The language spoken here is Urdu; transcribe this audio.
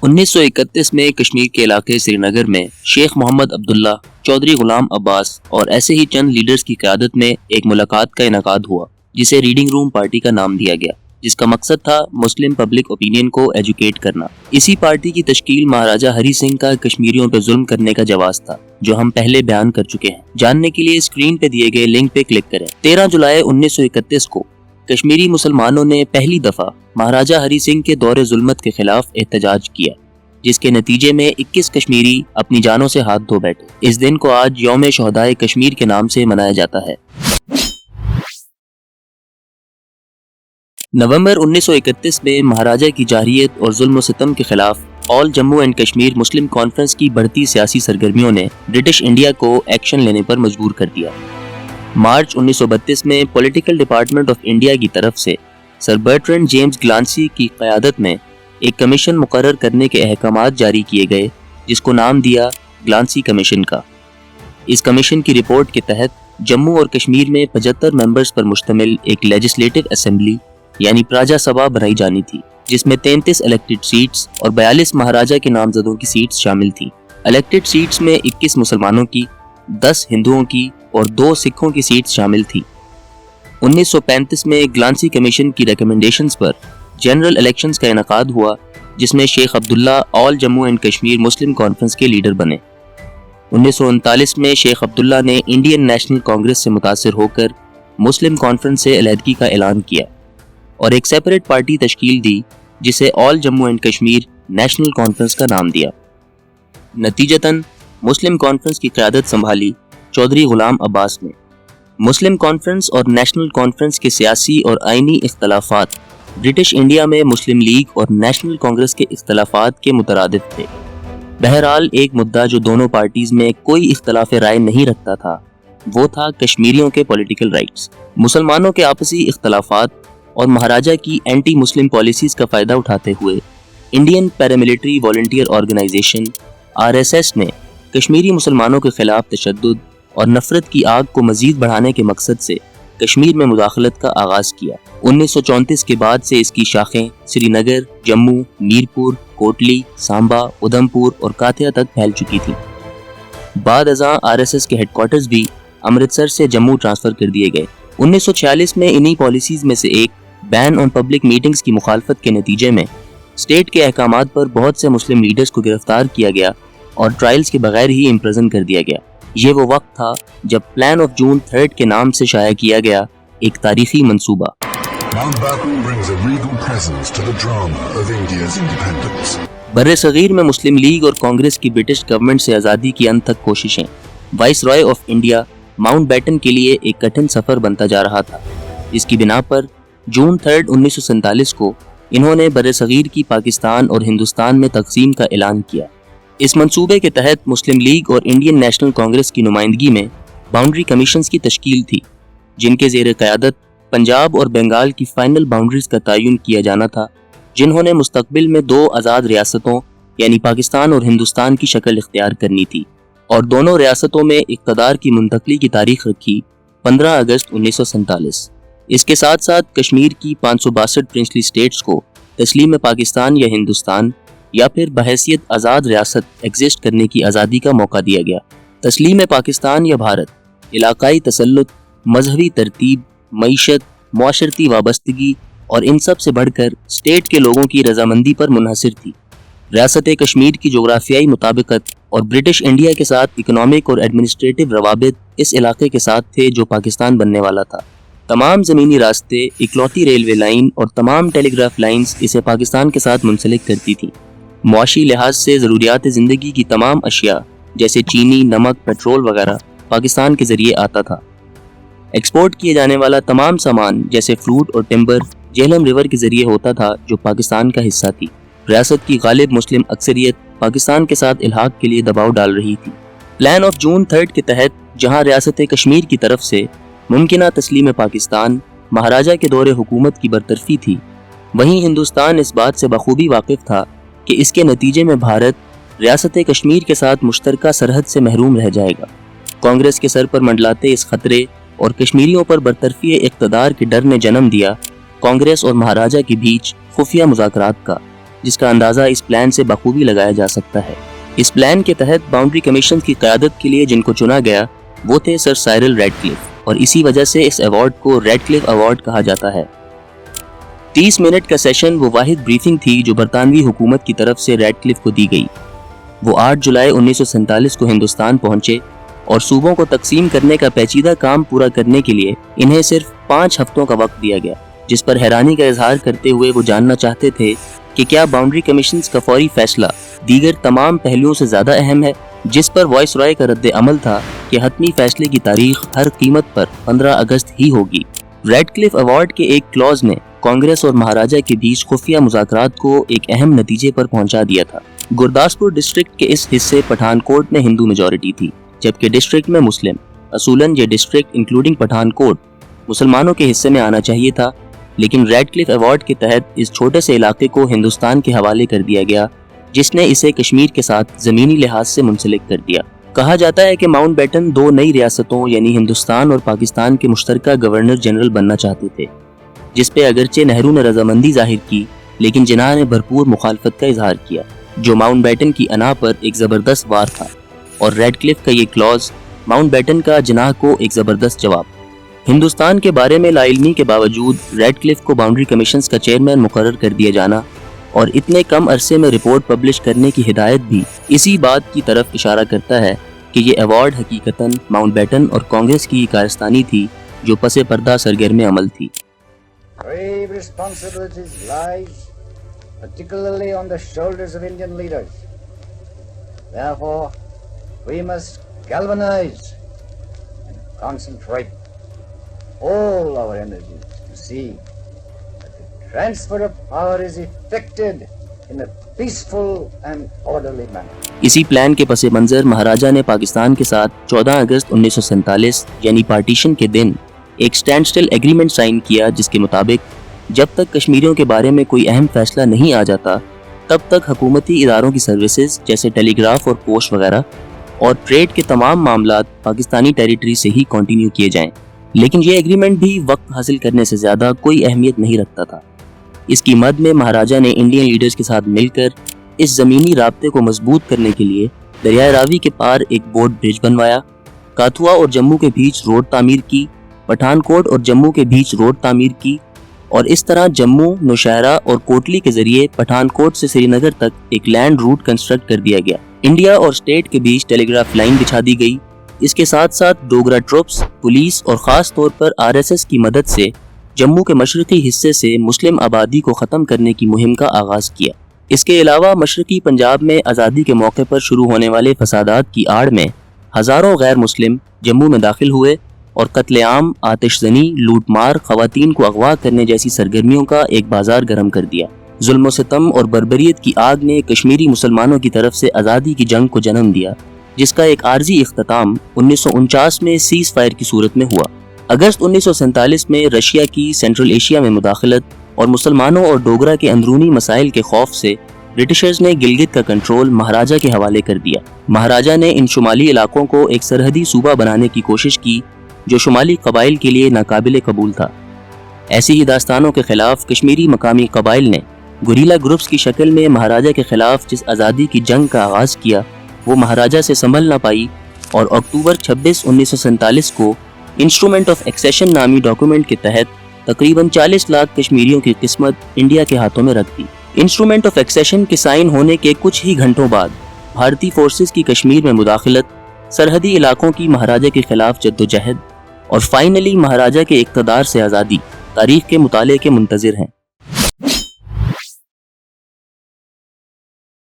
1931 میں کشمیر کے علاقے سری نگر میں شیخ محمد عبداللہ، چودھری غلام عباس اور ایسے ہی چند لیڈرز کی قیادت میں ایک ملاقات کا انعقاد ہوا جسے ریڈنگ روم پارٹی کا نام دیا گیا، جس کا مقصد تھا مسلم پبلک اوپینین کو ایجوکیٹ کرنا۔ اسی پارٹی کی تشکیل مہاراجہ ہری سنگھ کا کشمیریوں پہ ظلم کرنے کا جواز تھا، جو ہم پہلے بیان کر چکے ہیں۔ جاننے کے لیے اسکرین پہ دیے گئے لنک پہ کلک کریں۔ 13 جولائی 1931 کو کشمیری مسلمانوں نے پہلی دفعہ مہاراجہ ہری سنگھ کے دور ظلمت کے خلاف احتجاج کیا، جس کے نتیجے میں 21 کشمیری اپنی جانوں سے ہاتھ دھو بیٹھے۔ اس دن کو آج یوم شہدائے کشمیر کے نام سے منایا جاتا ہے۔ نومبر 1931 میں مہاراجہ کی جارحیت اور ظلم و ستم کے خلاف All Jammu and Kashmir Muslim Conference کی بڑھتی سیاسی سرگرمیوں نے برٹش انڈیا کو ایکشن لینے پر مجبور کر دیا۔ مارچ 1932 میں پولیٹیکل ڈپارٹمنٹ آف انڈیا کی طرف سے سر برٹرینڈ جیمز گلانسی کی قیادت میں ایک کمیشن مقرر کرنے کے احکامات جاری کیے گئے، جس کو نام دیا گلانسی کمیشن کا۔ اس کمیشن کی رپورٹ کے تحت جموں اور کشمیر میں 75 ممبرز پر مشتمل ایک لیجسلیٹو اسمبلی یعنی پراجا سبھا بنائی جانی تھی، جس میں 33 الیکٹڈ سیٹس اور 42 مہاراجہ کے نامزدوں کی سیٹس شامل تھیں۔ الیکٹڈ سیٹس میں 21 مسلمانوں کی، 10 ہندوؤں کی اور 2 سکھوں کی سیٹس شامل تھیں۔ 1935 میں گلانسی کمیشن کی ریکمنڈیشنز پر جنرل الیکشنز کا انعقاد ہوا، جس میں Sheikh Abdullah All Jammu and Kashmir Muslim Conference کے لیڈر بنے۔ 1939 میں شیخ عبداللہ نے انڈین نیشنل کانگریس سے متاثر ہو کر مسلم کانفرنس سے علیحدگی کا اعلان کیا اور ایک سیپریٹ پارٹی تشکیل دی، جسے All Jammu and Kashmir National Conference کا نام دیا۔ نتیجتاً مسلم کانفرنس کی قیادت سنبھالی چودھری غلام عباس نے۔ مسلم کانفرنس اور نیشنل کانفرنس کے سیاسی اور آئینی اختلافات برٹش انڈیا میں مسلم لیگ اور نیشنل کانگریس کے اختلافات کے مترادف تھے۔ بہرحال ایک مدعا جو دونوں پارٹیز میں کوئی اختلاف رائے نہیں رکھتا تھا، وہ تھا کشمیریوں کے پولیٹیکل رائٹس۔ مسلمانوں کے آپسی اختلافات اور مہاراجہ کی اینٹی مسلم پالیسیز کا فائدہ اٹھاتے ہوئے Indian paramilitary volunteer organization RSS نے کشمیری مسلمانوں کے خلاف تشدد اور نفرت کی آگ کو مزید بڑھانے کے مقصد سے کشمیر میں مداخلت کا آغاز کیا۔ 1934 کے بعد سے اس کی شاخیں سری نگر، جموں، میرپور، کوٹلی، سامبا، ادھمپور اور کاتھیا تک پھیل چکی تھیں۔ بعد ازاں RSS کے ہیڈ کوارٹرز بھی امرتسر سے جموں ٹرانسفر کر دیے گئے۔ 1946 میں انہی پالیسیز میں سے ایک بین آن پبلک میٹنگز کی مخالفت کے نتیجے میں اسٹیٹ کے احکامات پر بہت سے مسلم لیڈرز کو گرفتار کیا گیا اور ٹرائلز کے بغیر ہی امپریزن کر دیا گیا۔ یہ وہ وقت تھا جب پلان آف جون 3 کے نام سے شائع کیا گیا ایک تاریخی منصوبہ۔ بر صغیر میں مسلم لیگ اور کانگریس کی برٹش گورنمنٹ سے آزادی کی انت تک کوششیں viceroy of India Mountbatten کے لیے ایک کٹھن سفر بنتا جا رہا تھا، جس کی بنا پر جون 3 1947 کو انہوں نے بر صغیر کی پاکستان اور ہندوستان میں تقسیم کا اعلان کیا۔ اس منصوبے کے تحت مسلم لیگ اور انڈین نیشنل کانگریس کی نمائندگی میں باؤنڈری کمیشنز کی تشکیل تھی، جن کے زیر قیادت پنجاب اور بنگال کی فائنل باؤنڈریز کا تعین کیا جانا تھا، جنہوں نے مستقبل میں 2 آزاد ریاستوں یعنی پاکستان اور ہندوستان کی شکل اختیار کرنی تھی، اور دونوں ریاستوں میں اقتدار کی منتقلی کی تاریخ رکھی 15 اگست 1947۔ اس کے ساتھ ساتھ کشمیر کی 562 پرنسلی اسٹیٹس کو تسلیم پاکستان یا ہندوستان یا پھر بحیثیت آزاد ریاست ایگزسٹ کرنے کی آزادی کا موقع دیا گیا۔ تسلیم پاکستان یا بھارت علاقائی تسلط، مذہبی ترتیب، معیشت، معاشرتی وابستگی اور ان سب سے بڑھ کر اسٹیٹ کے لوگوں کی رضامندی پر منحصر تھی۔ ریاست کشمیر کی جغرافیائی مطابقت اور برٹش انڈیا کے ساتھ اکنامک اور ایڈمنسٹریٹو روابط اس علاقے کے ساتھ تھے جو پاکستان بننے والا تھا۔ تمام زمینی راستے، اکلوتی ریلوے لائن اور تمام ٹیلی گراف لائنز اسے پاکستان کے ساتھ منسلک کرتی تھیں۔ معاشی لحاظ سے ضروریات زندگی کی تمام اشیاء جیسے چینی، نمک، پیٹرول وغیرہ پاکستان کے ذریعے آتا تھا۔ ایکسپورٹ کیے جانے والا تمام سامان جیسے فروٹ اور ٹمبر جہلم ریور کے ذریعے ہوتا تھا، جو پاکستان کا حصہ تھی۔ ریاست کی غالب مسلم اکثریت پاکستان کے ساتھ الحاق کے لیے دباؤ ڈال رہی تھی۔ پلان آف جون 3 کے تحت جہاں ریاست کشمیر کی طرف سے ممکنہ تسلیم پاکستان مہاراجہ کے دور حکومت کی برطرفی تھی، وہیں ہندوستان اس بات سے بخوبی واقف تھا کہ اس کے نتیجے میں بھارت ریاست کشمیر کے ساتھ مشترکہ سرحد سے محروم رہ جائے گا۔ کانگریس کے سر پر منڈلاتے اس خطرے اور کشمیریوں پر برطرفی اقتدار کے ڈر نے جنم دیا کانگریس اور مہاراجہ کے بیچ خفیہ مذاکرات کا، جس کا اندازہ اس پلان سے بخوبی لگایا جا سکتا ہے۔ اس پلان کے تحت باؤنڈری کمیشن کی قیادت کے لیے جن کو چنا گیا وہ تھے سر سائرل ریڈکلف، اور اسی وجہ سے اس ایوارڈ کو ریڈکلف ایوارڈ کہا جاتا ہے۔ 30 منٹ کا سیشن وہ واحد بریفنگ تھی جو برطانوی حکومت کی طرف سے ریڈکلف کو دی گئی۔ وہ 8 جولائی 1947 کو ہندوستان پہنچے اور صوبوں کو تقسیم کرنے کا پیچیدہ کام پورا کرنے کے لیے انہیں صرف 5 ہفتوں کا وقت دیا گیا، جس پر حیرانی کا اظہار کرتے ہوئے وہ جاننا چاہتے تھے کہ کیا باؤنڈری کمیشنز کا فوری فیصلہ دیگر تمام پہلوؤں سے زیادہ اہم ہے، جس پر وائس رائے کا رد عمل تھا کہ حتمی فیصلے کی تاریخ ہر قیمت پر 15 اگست ہی ہوگی۔ ریڈکلف ایوارڈ کے ایک کلوز نے کانگریس اور مہاراجہ کے بیچ خفیہ مذاکرات کو ایک اہم نتیجے پر پہنچا دیا تھا۔ گرداسپور ڈسٹرکٹ کے اس حصے پٹھان کوٹ میں ہندو میجورٹی تھی، جبکہ ڈسٹرکٹ میں مسلم۔ اصولاً یہ ڈسٹرکٹ انکلوڈنگ پٹھان کوٹ مسلمانوں کے حصے میں آنا چاہیے تھا، لیکن ریڈکلف ایوارڈ کے تحت اس چھوٹے سے علاقے کو ہندوستان کے حوالے کر دیا گیا، جس نے اسے کشمیر کے ساتھ زمینی لحاظ سے منسلک کر دیا۔ کہا جاتا ہے کہ ماؤنٹ بیٹن 2 نئی ریاستوں یعنی ہندوستان اور پاکستان کے مشترکہ گورنر جنرل بننا چاہتے تھے، جس پہ اگرچہ نہرو نے رضامندی ظاہر کی، لیکن جناح نے بھرپور مخالفت کا اظہار کیا، جو ماؤنٹ بیٹن کی انا پر ایک زبردست وار تھا، اور ریڈکلف کا یہ کلوز ماؤنٹ بیٹن کا جناح کو ایک زبردست جواب۔ ہندوستان کے بارے میں لا علمی کے باوجود ریڈکلف کو باؤنڈری کمیشنز کا چیئرمین مقرر کر دیا جانا اور اتنے کم عرصے میں رپورٹ پبلش کرنے کی ہدایت بھی اسی بات کی طرف اشارہ کرتا ہے کہ یہ ایوارڈ حقیقتاً ماؤنٹ بیٹن اور کانگریس کی کارستانی تھی جو پس پردہ سرگرم عمل تھی۔ Grave responsibilities lies particularly on the shoulders of Indian leaders. Therefore, we must galvanize and concentrate all our energies to see that the transfer of power is effected in a peaceful and orderly manner. اسی پلان کے پس منظر مہاراجہ نے پاکستان کے ساتھ 14 اگست 1947 یعنی پارٹیشن کے دن ایک سٹینڈ سٹل ایگریمنٹ سائن کیا، جس کے مطابق جب تک کشمیریوں کے بارے میں کوئی اہم فیصلہ نہیں آ جاتا تب تک حکومتی اداروں کی سروسز جیسے ٹیلی گراف اور پوسٹ وغیرہ اور ٹریڈ کے تمام معاملات پاکستانی ٹیریٹری سے ہی کنٹینیو کیے جائیں۔ لیکن یہ ایگریمنٹ بھی وقت حاصل کرنے سے زیادہ کوئی اہمیت نہیں رکھتا تھا۔ اس کی مد میں مہاراجہ نے انڈین لیڈرز کے ساتھ مل کر اس زمینی رابطے کو مضبوط کرنے کے لیے دریائے راوی کے پار ایک بوٹ برج بنوایا، کاتھوا اور جموں کے بیچ روڈ تعمیر کی، پٹھان کوٹ اور جموں کے بیچ روڈ تعمیر کی، اور اس طرح جموں، نوشہرہ اور کوٹلی کے ذریعے پٹھان کوٹ سے سری نگر تک ایک لینڈ روٹ کنسٹرکٹ کر دیا گیا۔ انڈیا اور اسٹیٹ کے بیچ ٹیلی گراف لائن بچھا دی گئی۔ اس کے ساتھ ساتھ ڈوگرا ٹروپس، پولیس اور خاص طور پر RSS کی مدد سے جموں کے مشرقی حصے سے مسلم آبادی کو ختم کرنے کی مہم کا آغاز کیا۔ اس کے علاوہ مشرقی پنجاب میں آزادی کے موقع پر شروع ہونے والے فسادات کی آڑ میں ہزاروں غیر مسلم جموں میں داخل ہوئے اور قتل عام، آتش زنی، لوٹ مار، خواتین کو اغوا کرنے جیسی سرگرمیوں کا ایک بازار گرم کر دیا۔ ظلم و ستم اور بربریت کی آگ نے کشمیری مسلمانوں کی طرف سے آزادی کی جنگ کو جنم دیا، جس کا ایک عارضی اختتام 1949 میں سیز فائر کی صورت میں ہوا۔ اگست 1947 میں رشیا کی سینٹرل ایشیا میں مداخلت اور مسلمانوں اور ڈوگرا کے اندرونی مسائل کے خوف سے برٹشرز نے گلگت کا کنٹرول مہاراجہ کے حوالے کر دیا۔ مہاراجہ نے ان شمالی علاقوں کو ایک سرحدی صوبہ بنانے کی کوشش کی جو شمالی قبائل کے لیے ناقابل قبول تھا۔ ایسی ہی داستانوں کے خلاف کشمیری مقامی قبائل نے گوریلا گروپس کی شکل میں مہاراجہ کے خلاف جس آزادی کی جنگ کا آغاز کیا وہ مہاراجہ سے سنبھل نہ پائی، اور اکتوبر 26، 1947 کو انسٹرومنٹ آف ایکسیشن نامی ڈاکومنٹ کے تحت تقریباً 40 لاکھ کشمیریوں کی قسمت انڈیا کے ہاتھوں میں رکھ دی۔ انسٹرومنٹ آف ایکسیشن کے سائن ہونے کے کچھ ہی گھنٹوں بعد بھارتی فورسز کی کشمیر میں مداخلت، سرحدی علاقوں کی مہاراجہ کے خلاف جدوجہد اور فائنلی مہاراجہ کے اقتدار سے آزادی تاریخ کے مطالعے کے منتظر ہیں۔